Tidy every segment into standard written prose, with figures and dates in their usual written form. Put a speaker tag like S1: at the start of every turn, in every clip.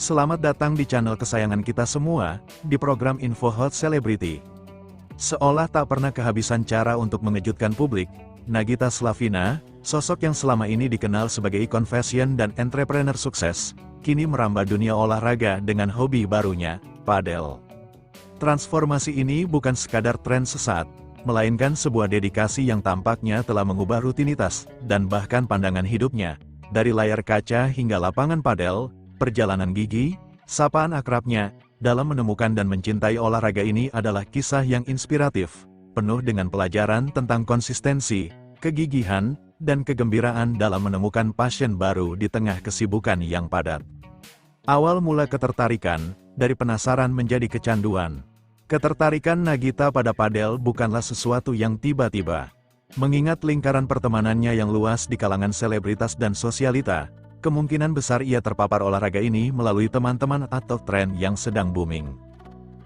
S1: Selamat datang di channel kesayangan kita semua, di program Info Hot Celebrity. Seolah tak pernah kehabisan cara untuk mengejutkan publik, Nagita Slavina, sosok yang selama ini dikenal sebagai ikon fashion dan entrepreneur sukses, kini merambah dunia olahraga dengan hobi barunya, padel. Transformasi ini bukan sekadar tren sesaat, melainkan sebuah dedikasi yang tampaknya telah mengubah rutinitas, dan bahkan pandangan hidupnya. Dari layar kaca hingga lapangan padel, perjalanan Gigi, sapaan akrabnya, dalam menemukan dan mencintai olahraga ini adalah kisah yang inspiratif, penuh dengan pelajaran tentang konsistensi, kegigihan, dan kegembiraan dalam menemukan passion baru di tengah kesibukan yang padat. Awal mula ketertarikan, dari penasaran menjadi kecanduan. Ketertarikan Nagita pada padel bukanlah sesuatu yang tiba-tiba. Mengingat lingkaran pertemanannya yang luas di kalangan selebritas dan sosialita, kemungkinan besar ia terpapar olahraga ini melalui teman-teman atau tren yang sedang booming.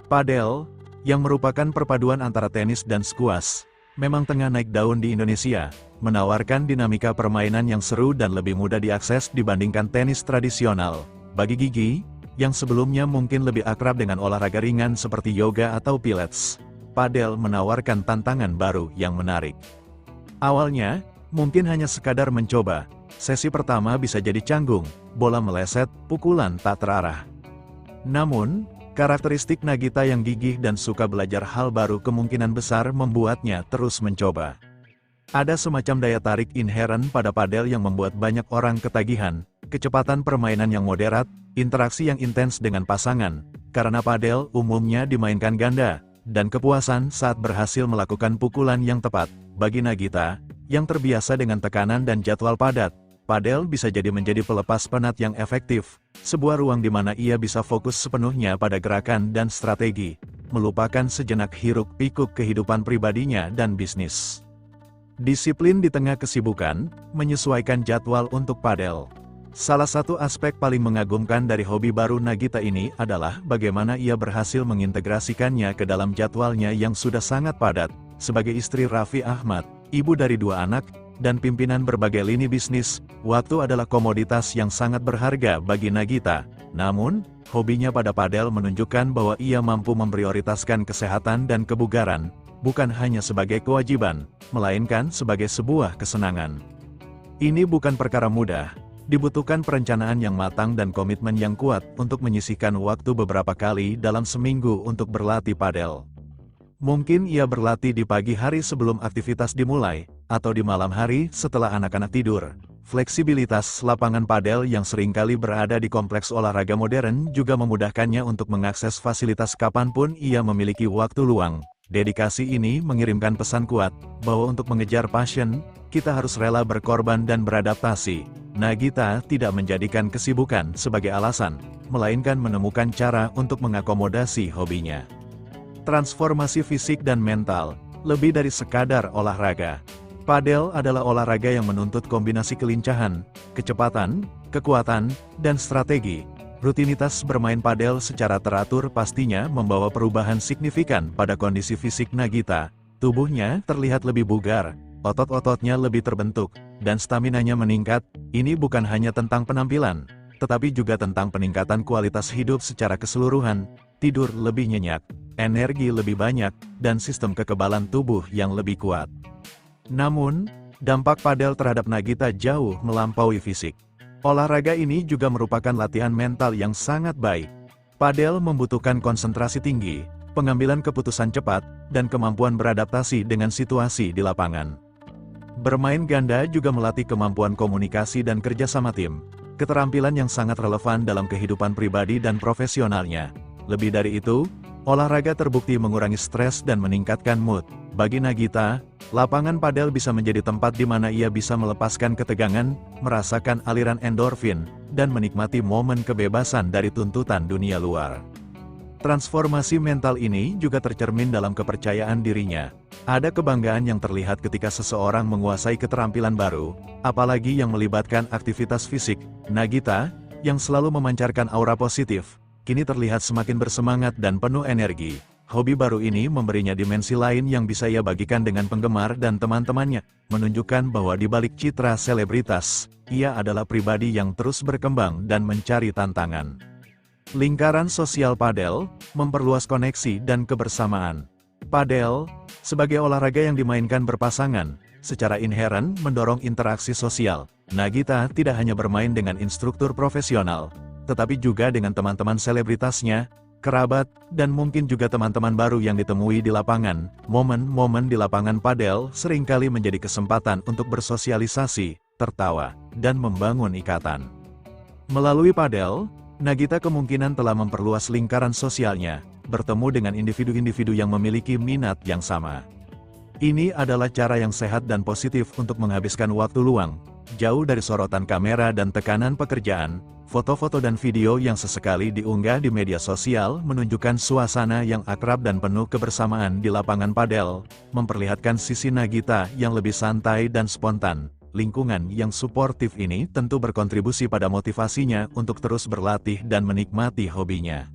S1: Padel, yang merupakan perpaduan antara tenis dan squash, memang tengah naik daun di Indonesia, menawarkan dinamika permainan yang seru dan lebih mudah diakses dibandingkan tenis tradisional. Bagi Gigi, yang sebelumnya mungkin lebih akrab dengan olahraga ringan seperti yoga atau pilates, padel menawarkan tantangan baru yang menarik. Awalnya, mungkin hanya sekadar mencoba, sesi pertama bisa jadi canggung, bola meleset, pukulan tak terarah. Namun, karakteristik Nagita yang gigih dan suka belajar hal baru kemungkinan besar membuatnya terus mencoba. Ada semacam daya tarik inheren pada padel yang membuat banyak orang ketagihan, kecepatan permainan yang moderat, interaksi yang intens dengan pasangan, karena padel umumnya dimainkan ganda, dan kepuasan saat berhasil melakukan pukulan yang tepat. Bagi Nagita, yang terbiasa dengan tekanan dan jadwal padat, padel bisa menjadi pelepas penat yang efektif, sebuah ruang di mana ia bisa fokus sepenuhnya pada gerakan dan strategi, melupakan sejenak hiruk-pikuk kehidupan pribadinya dan bisnis. Disiplin di tengah kesibukan, menyesuaikan jadwal untuk padel. Salah satu aspek paling mengagumkan dari hobi baru Nagita ini adalah bagaimana ia berhasil mengintegrasikannya ke dalam jadwalnya yang sudah sangat padat. Sebagai istri Raffi Ahmad, ibu dari 2 anak, dan pimpinan berbagai lini bisnis, waktu adalah komoditas yang sangat berharga bagi Nagita. Namun, hobinya pada padel menunjukkan bahwa ia mampu memprioritaskan kesehatan dan kebugaran, bukan hanya sebagai kewajiban, melainkan sebagai sebuah kesenangan. Ini bukan perkara mudah. Dibutuhkan perencanaan yang matang dan komitmen yang kuat untuk menyisihkan waktu beberapa kali dalam seminggu untuk berlatih padel. Mungkin ia berlatih di pagi hari sebelum aktivitas dimulai, atau di malam hari setelah anak-anak tidur. Fleksibilitas lapangan padel yang seringkali berada di kompleks olahraga modern juga memudahkannya untuk mengakses fasilitas kapanpun ia memiliki waktu luang. Dedikasi ini mengirimkan pesan kuat, bahwa untuk mengejar passion, kita harus rela berkorban dan beradaptasi. Nagita tidak menjadikan kesibukan sebagai alasan, melainkan menemukan cara untuk mengakomodasi hobinya. Transformasi fisik dan mental, lebih dari sekadar olahraga. Padel adalah olahraga yang menuntut kombinasi kelincahan, kecepatan, kekuatan, dan strategi. Rutinitas bermain padel secara teratur pastinya membawa perubahan signifikan pada kondisi fisik Nagita. Tubuhnya terlihat lebih bugar, otot-ototnya lebih terbentuk, dan staminanya meningkat. Ini bukan hanya tentang penampilan, tetapi juga tentang peningkatan kualitas hidup secara keseluruhan, tidur lebih nyenyak, energi lebih banyak, dan sistem kekebalan tubuh yang lebih kuat. Namun, dampak padel terhadap Nagita jauh melampaui fisik. Olahraga ini juga merupakan latihan mental yang sangat baik. Padel membutuhkan konsentrasi tinggi, pengambilan keputusan cepat, dan kemampuan beradaptasi dengan situasi di lapangan. Bermain ganda juga melatih kemampuan komunikasi dan kerjasama tim, keterampilan yang sangat relevan dalam kehidupan pribadi dan profesionalnya. Lebih dari itu, olahraga terbukti mengurangi stres dan meningkatkan mood. Bagi Nagita, lapangan padel bisa menjadi tempat di mana ia bisa melepaskan ketegangan, merasakan aliran endorfin, dan menikmati momen kebebasan dari tuntutan dunia luar. Transformasi mental ini juga tercermin dalam kepercayaan dirinya. Ada kebanggaan yang terlihat ketika seseorang menguasai keterampilan baru, apalagi yang melibatkan aktivitas fisik. Nagita, yang selalu memancarkan aura positif, kini terlihat semakin bersemangat dan penuh energi. Hobi baru ini memberinya dimensi lain yang bisa ia bagikan dengan penggemar dan teman-temannya, menunjukkan bahwa di balik citra selebritas, ia adalah pribadi yang terus berkembang dan mencari tantangan. Lingkaran sosial padel, memperluas koneksi dan kebersamaan. Padel, sebagai olahraga yang dimainkan berpasangan, secara inheren mendorong interaksi sosial. Nagita tidak hanya bermain dengan instruktur profesional, tetapi juga dengan teman-teman selebritasnya, kerabat, dan mungkin juga teman-teman baru yang ditemui di lapangan. Momen-momen di lapangan padel seringkali menjadi kesempatan untuk bersosialisasi, tertawa, dan membangun ikatan. Melalui padel, Nagita kemungkinan telah memperluas lingkaran sosialnya, bertemu dengan individu-individu yang memiliki minat yang sama. Ini adalah cara yang sehat dan positif untuk menghabiskan waktu luang, jauh dari sorotan kamera dan tekanan pekerjaan. Foto-foto dan video yang sesekali diunggah di media sosial menunjukkan suasana yang akrab dan penuh kebersamaan di lapangan padel, memperlihatkan sisi Nagita yang lebih santai dan spontan. Lingkungan yang suportif ini tentu berkontribusi pada motivasinya untuk terus berlatih dan menikmati hobinya.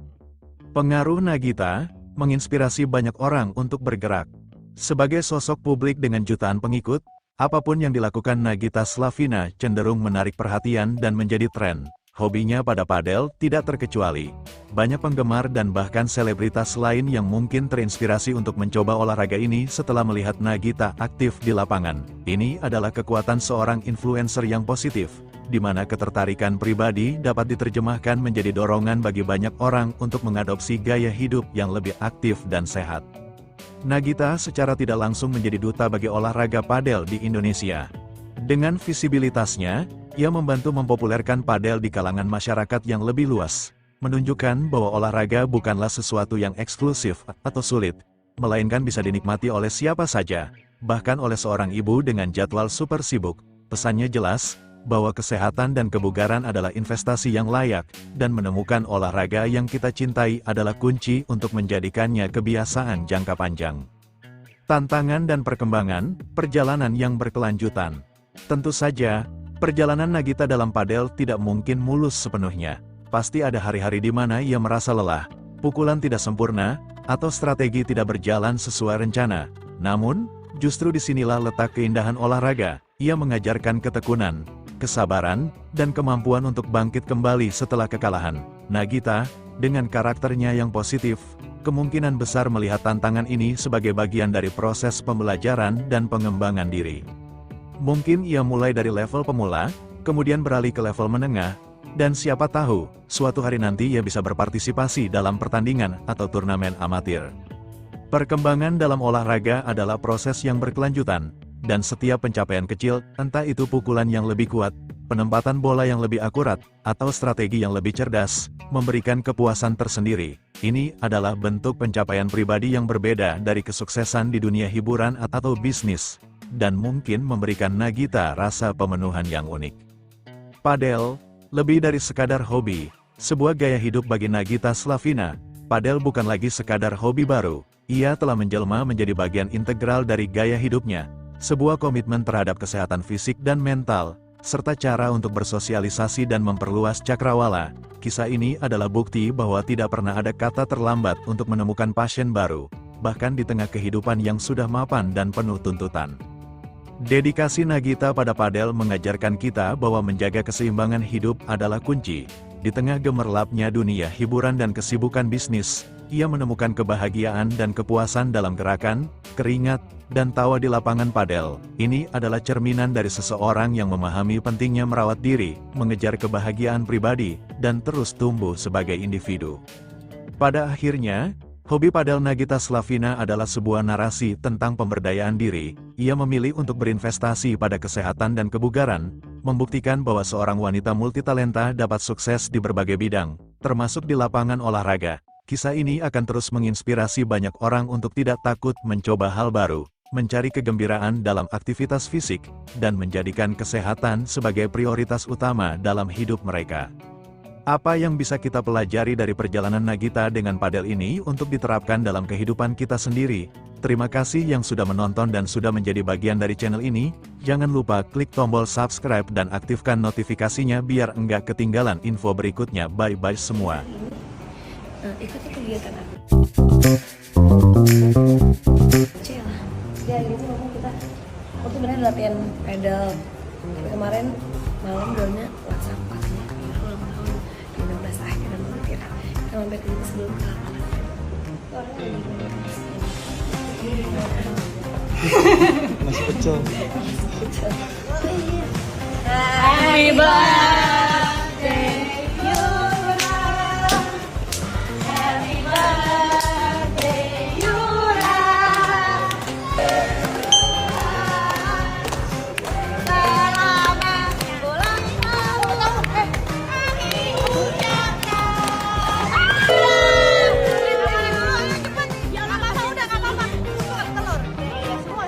S1: Pengaruh Nagita menginspirasi banyak orang untuk bergerak. Sebagai sosok publik dengan jutaan pengikut, apapun yang dilakukan Nagita Slavina cenderung menarik perhatian dan menjadi tren. Hobinya pada padel tidak terkecuali. Banyak penggemar dan bahkan selebritas lain yang mungkin terinspirasi untuk mencoba olahraga ini setelah melihat Nagita aktif di lapangan. Ini adalah kekuatan seorang influencer yang positif, di mana ketertarikan pribadi dapat diterjemahkan menjadi dorongan bagi banyak orang untuk mengadopsi gaya hidup yang lebih aktif dan sehat. Nagita secara tidak langsung menjadi duta bagi olahraga padel di Indonesia. Dengan visibilitasnya, ia membantu mempopulerkan padel di kalangan masyarakat yang lebih luas, menunjukkan bahwa olahraga bukanlah sesuatu yang eksklusif atau sulit, melainkan bisa dinikmati oleh siapa saja, bahkan oleh seorang ibu dengan jadwal super sibuk. Pesannya jelas, bahwa kesehatan dan kebugaran adalah investasi yang layak, dan menemukan olahraga yang kita cintai adalah kunci untuk menjadikannya kebiasaan jangka panjang. Tantangan dan perkembangan, perjalanan yang berkelanjutan. Tentu saja, perjalanan Nagita dalam padel tidak mungkin mulus sepenuhnya. Pasti ada hari-hari di mana ia merasa lelah, pukulan tidak sempurna, atau strategi tidak berjalan sesuai rencana. Namun, justru disinilah letak keindahan olahraga. Ia mengajarkan ketekunan, kesabaran, dan kemampuan untuk bangkit kembali setelah kekalahan. Nagita, dengan karakternya yang positif, kemungkinan besar melihat tantangan ini sebagai bagian dari proses pembelajaran dan pengembangan diri. Mungkin ia mulai dari level pemula, kemudian beralih ke level menengah, dan siapa tahu, suatu hari nanti ia bisa berpartisipasi dalam pertandingan atau turnamen amatir. Perkembangan dalam olahraga adalah proses yang berkelanjutan, dan setiap pencapaian kecil, entah itu pukulan yang lebih kuat, penempatan bola yang lebih akurat, atau strategi yang lebih cerdas, memberikan kepuasan tersendiri. Ini adalah bentuk pencapaian pribadi yang berbeda dari kesuksesan di dunia hiburan atau bisnis, dan mungkin memberikan Nagita rasa pemenuhan yang unik. Padel, lebih dari sekadar hobi, sebuah gaya hidup bagi Nagita Slavina. Padel bukan lagi sekadar hobi baru, ia telah menjelma menjadi bagian integral dari gaya hidupnya, sebuah komitmen terhadap kesehatan fisik dan mental, serta cara untuk bersosialisasi dan memperluas cakrawala. Kisah ini adalah bukti bahwa tidak pernah ada kata terlambat untuk menemukan passion baru, bahkan di tengah kehidupan yang sudah mapan dan penuh tuntutan. Dedikasi Nagita pada padel mengajarkan kita bahwa menjaga keseimbangan hidup adalah kunci. Di tengah gemerlapnya dunia hiburan dan kesibukan bisnis, ia menemukan kebahagiaan dan kepuasan dalam gerakan, keringat, dan tawa di lapangan padel. Ini adalah cerminan dari seseorang yang memahami pentingnya merawat diri, mengejar kebahagiaan pribadi, dan terus tumbuh sebagai individu. Pada akhirnya, hobi padel Nagita Slavina adalah sebuah narasi tentang pemberdayaan diri. Ia memilih untuk berinvestasi pada kesehatan dan kebugaran, membuktikan bahwa seorang wanita multitalenta dapat sukses di berbagai bidang, termasuk di lapangan olahraga. Kisah ini akan terus menginspirasi banyak orang untuk tidak takut mencoba hal baru, mencari kegembiraan dalam aktivitas fisik, dan menjadikan kesehatan sebagai prioritas utama dalam hidup mereka. Apa yang bisa kita pelajari dari perjalanan Nagita dengan padel ini untuk diterapkan dalam kehidupan kita sendiri? Terima kasih yang sudah menonton dan sudah menjadi bagian dari channel ini. Jangan lupa klik tombol subscribe dan aktifkan notifikasinya biar enggak ketinggalan info berikutnya. Bye-bye semua.
S2: Ikuti kegiatan aku. Cila. Ya gitu ngomong kita. Aku tuh beneran latihan pedal. Kemarin malam doanya WhatsApp pastinya. Aku ulang tahun di 16 akhir dan sama back ini sebelum kalah.
S3: Nasi pecel.
S2: Happy birthday Yura. Happy birthday Yura. Selamat ulang tahun. Cepet, jangan lama-lama udah nggak apa-apa. Telur. Semua.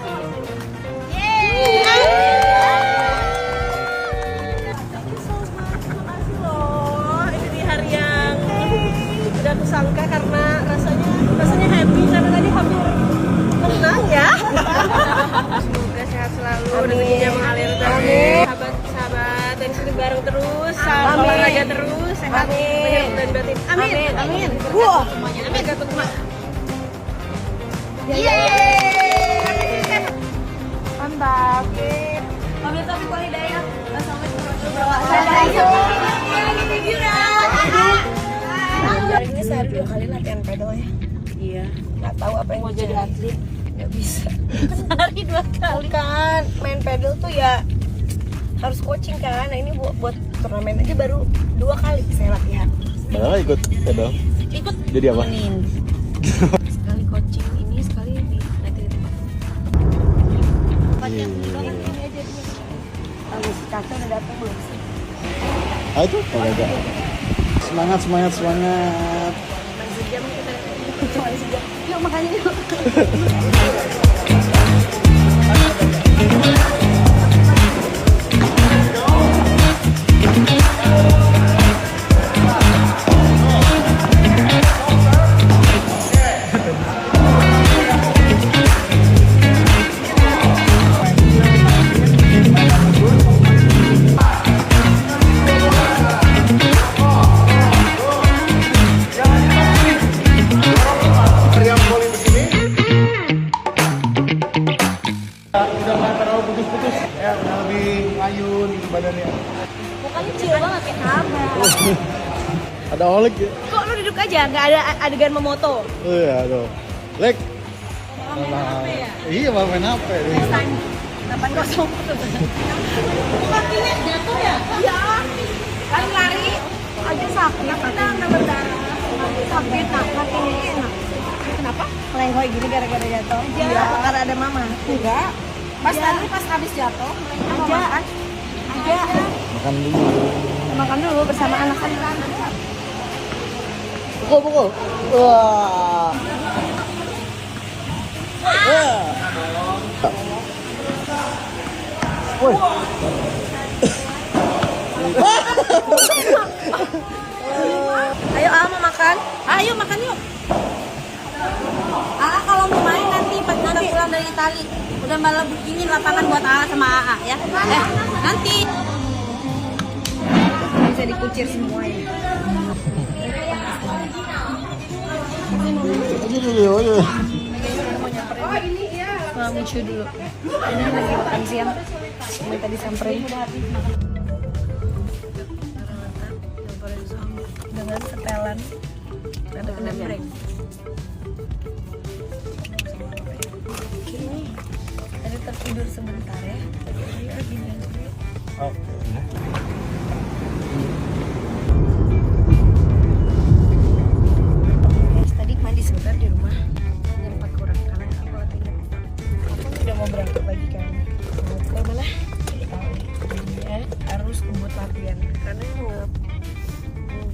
S4: Ini di hari yang tidak kusangka karena rasanya happy karena tadi hampir menang ya. Semoga sehat selalu, rezekinya mengalir terus. Sahabat-sahabat dan sering bareng terus, olahraga terus, sehat lahir dan batin. Amin. Amin. Wah, semuanya amin. Gatot mak. Mantap.
S2: Mobil tapi kuali daya. Hari ini sehari 2 kali latihan pedal ya.
S4: Iya.
S2: Nggak tahu apa yang
S4: Mau jadi atlet.
S2: nggak bisa.
S4: Sehari 2 kali.
S2: Kan main pedal tuh ya harus coaching kan. Nah ini buat turnamen aja baru 2 kali saya latihan.
S3: Padahal ikut pedal.
S2: Ikut
S3: Jadi apa?
S2: temenin. Sekali coaching ini, sekali di latihan di tempat. Banyak banget ini aja dia. Lalu si Caca udah datang belum sih?
S3: Ah itu olahraga. Semangat.
S2: Main sejam kita cuma di sejam. Yuk makanya yuk.
S3: Udah nggak terlalu putus-putus ya, udah lebih ayun gitu badannya.
S2: Mukanya kecil banget kayak apa?
S3: Ada Oleg ya?
S2: Kok lu duduk aja, nggak ada adegan memoto?
S3: Oh iya, tuh. Lek. Iya, malah main HP.
S2: 8-0. Kakinya jatuh ya? Iya. Lari-lari aja sakit, udah berdarah. Sakit, kakinya enak. Kenapa? Melengkoi gini gara-gara jatuh? Iya, karena ada mama. Enggak. Pas habis jatuh, aja.
S3: Makan dulu.
S2: Makan dulu bersama anak-anak.
S3: Pukul. Wah. Woi.
S2: Ayo mau makan? Ayo makan yuk. Kalau mau main nanti pas udah pulang dari Itali, udah malah bikinin lapangan buat sama ya. Nanti bisa dikucir semuanya.
S3: Ini dulu aja.
S2: Mau lucu dulu. Ini lagi makan siang. Minta disamperin. Dengan setelan. Ada kena break. Oke. Tadi tertidur sebentar ya. Gini.
S3: Oke.
S2: Tadi mandi sebentar di rumah. Jam 4 kurang karena aku katanya aku udah mau berangkat lagi kan. Mau mana? Jadinya harus buat latihan karena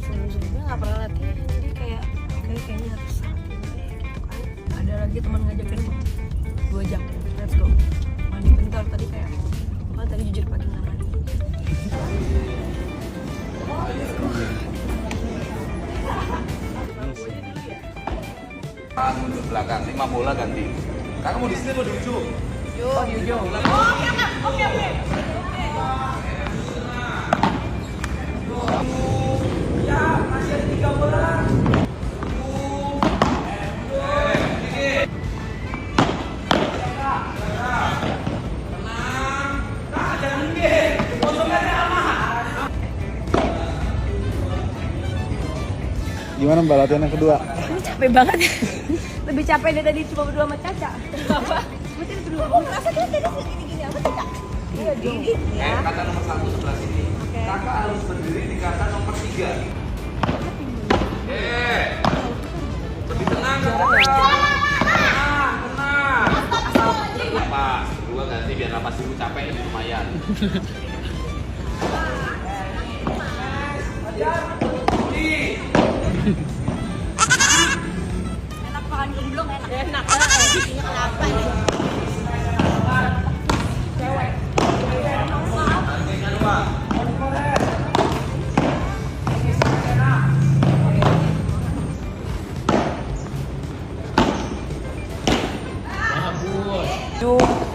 S2: sebelumnya nggak pernah latihan jadi kayaknya harus latihan gitu kan. Ada lagi teman ngajakin 2 jam. Let's go. Mandi bentar tadi kayak tadi jujur pagi nggak mandi.
S5: Mundur belakang, 5 bola ganti. Kakak mau di sini atau di ujung?
S2: Oh di ujung. Oke.
S5: Ya, masih ada 3 bola.
S3: Gimana Mbak latihan yang kedua?
S2: Ini capek banget. Lebih capek dari tadi cuma berdua sama Caca. Apa? Mesti berdua. Oh, masa dia tadi gini-gini apa Caca? Iya, gini.
S5: Kata nomor 1 sebelah sini. Kakak harus berdiri di kata nomor 3. Lebih tenang kakak. Tenang. Napas. Kedua ganti biar napas dulu capek ini lumayan.
S2: Enak makan gemblong enak.
S4: Enak.
S2: Kenapa nih?
S4: Tuh.